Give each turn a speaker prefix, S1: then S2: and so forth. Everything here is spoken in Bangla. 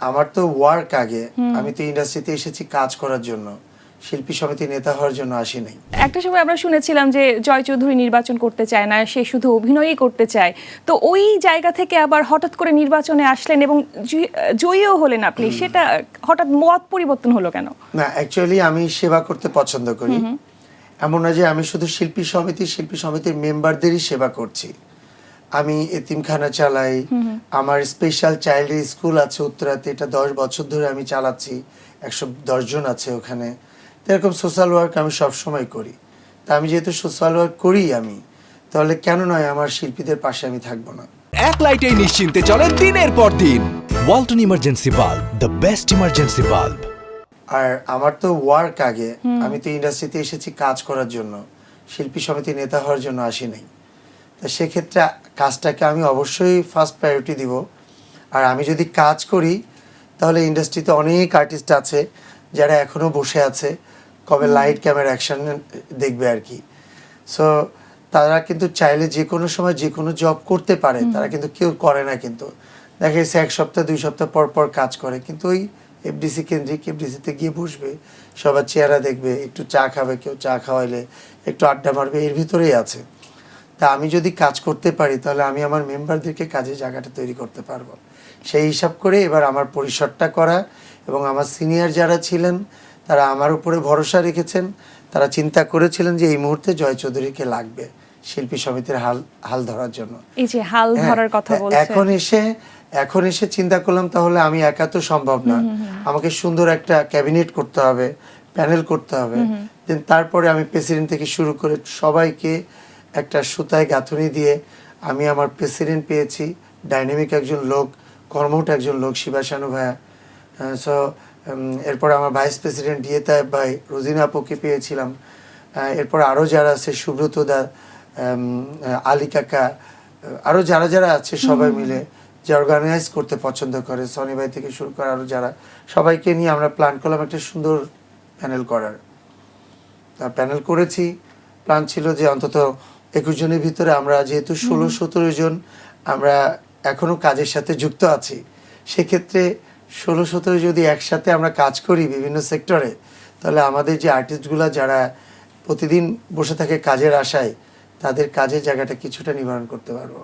S1: আমার তো ওয়ার্ক আগে, আমি তো ইন্ডাস্ট্রিতে এসেছি কাজ করার জন্য, শিল্পী সমিতির নেতা হওয়ার জন্য আসি নাই।
S2: একটা সময় আমরা শুনেছিলাম যে জয় চৌধুরী নির্বাচন করতে চায় না, সে শুধু অভিনয়ই করতে চায়। তো ওই জায়গা থেকে আবার হঠাৎ করে নির্বাচনে আসলেন এবং জয়ীও হলেন আপনি, সেটা হঠাৎ মত পরিবর্তন হলো কেন?
S1: না, অ্যাকচুয়ালি আমি সেবা করতে পছন্দ করি। এমন না যে আমি শুধু শিল্পী সমিতির মেম্বারদেরই সেবা করছি। আমি এতিমখানা চালাই, আমার স্পেশাল চাইল্ড স্কুল আছে উত্তরাতে, এটা 10 বছর ধরে আমি চালাচ্ছি, 110 জন আছে ওখানে। এরকম সোশ্যাল ওয়ার্ক আমি সবসময় করি। তা আমি যেহেতু সোশ্যাল ওয়ার্ক করি আমি, তাহলে কেন নয় আমার শিল্পীদের পাশে আমি থাকবো না।
S3: এক লাইটেই নিশ্চিন্তে চলে দিনের পর দিন। Walton emergency bulb, the best emergency bulb.
S1: আর আমার তো ওয়ার্ক আগে, আমি তো ইন্ডাস্ট্রিতে এসেছি কাজ করার জন্য, শিল্পী সমিতির নেতা হওয়ার জন্য আসি নাই। তা সেক্ষেত্রে কাজটাকে আমি অবশ্যই ফার্স্ট প্রায়োরিটি দিব। আর আমি যদি কাজ করি তাহলে ইন্ডাস্ট্রিতে অনেক আর্টিস্ট আছে যারা এখনও বসে আছে, কবে লাইট ক্যামেরা অ্যাকশন দেখবে আর কি। সো তারা কিন্তু চাইলে যে কোনো সময় যে কোনো জব করতে পারে, তারা কিন্তু কেউ করে না। কিন্তু দেখা গেছে 1 সপ্তাহ 2 সপ্তাহ পর পর কাজ করে, কিন্তু ওই এফডিসি কেন্দ্রিক, এফডিসিতে গিয়ে বসবে, সবার চেহারা দেখবে, একটু চা খাবে, কেউ চা খাওয়াইলে একটু আড্ডা মারবে, এর ভিতরেই আছে। তা আমি যদি কাজ করতে পারি তাহলে আমি আমার মেম্বারদেরকে কাজের জায়গাটা তৈরি করতে পারবো। সেই হিসাব করে এবার আমার পরিসরটা করা, এবং আমার সিনিয়র যারা ছিলেন তারা আমার উপরে ভরসা রেখেছেন। তারা চিন্তা করেছিলেন যে এই মুহূর্তে জয় চৌধুরীকে লাগবে শিল্পী সমিতির হাল ধরার জন্য।
S2: এই যে হাল ধরার কথা বলছেন,
S1: এখন এসে চিন্তা করলাম তাহলে আমি একা তো সম্ভব না, আমাকে সুন্দর একটা ক্যাবিনেট করতে হবে, প্যানেল করতে হবে। দেন তারপরে আমি প্রেসিডেন্ট থেকে শুরু করে সবাইকে একটা সুতায় গাঁথুনি দিয়ে আমি আমার প্রেসিডেন্ট পেয়েছি, ডাইনামিক একজন লোক, কর্মঠ একজন লোক, শিবাশানু ভাইয়া। সো এরপর আমার ভাইস প্রেসিডেন্ট ডিয়েতায়েব ভাই, রোজিনা আপুকে পেয়েছিলাম। এরপর আরও যারা আছে, সুব্রত দা, আলী কাকা, আরও যারা যারা আছে সবাই মিলে যে অর্গানাইজ করতে পছন্দ করে, সনি ভাই থেকে শুরু করে আরও যারা, সবাইকে নিয়ে আমরা প্ল্যান করলাম একটা সুন্দর প্যানেল করার। প্যানেল করেছি। প্ল্যান ছিল যে অন্তত 21 জনের ভিতরে আমরা যেহেতু 16-17 জন আমরা এখনও কাজের সাথে যুক্ত আছি, সেক্ষেত্রে 16-17 যদি একসাথে আমরা কাজ করি বিভিন্ন সেক্টরে, তাহলে আমাদের যে আর্টিস্টগুলো যারা প্রতিদিন বসে থাকে কাজের আশায়, তাদের কাজের জায়গাটা কিছুটা নিবারণ করতে পারবো।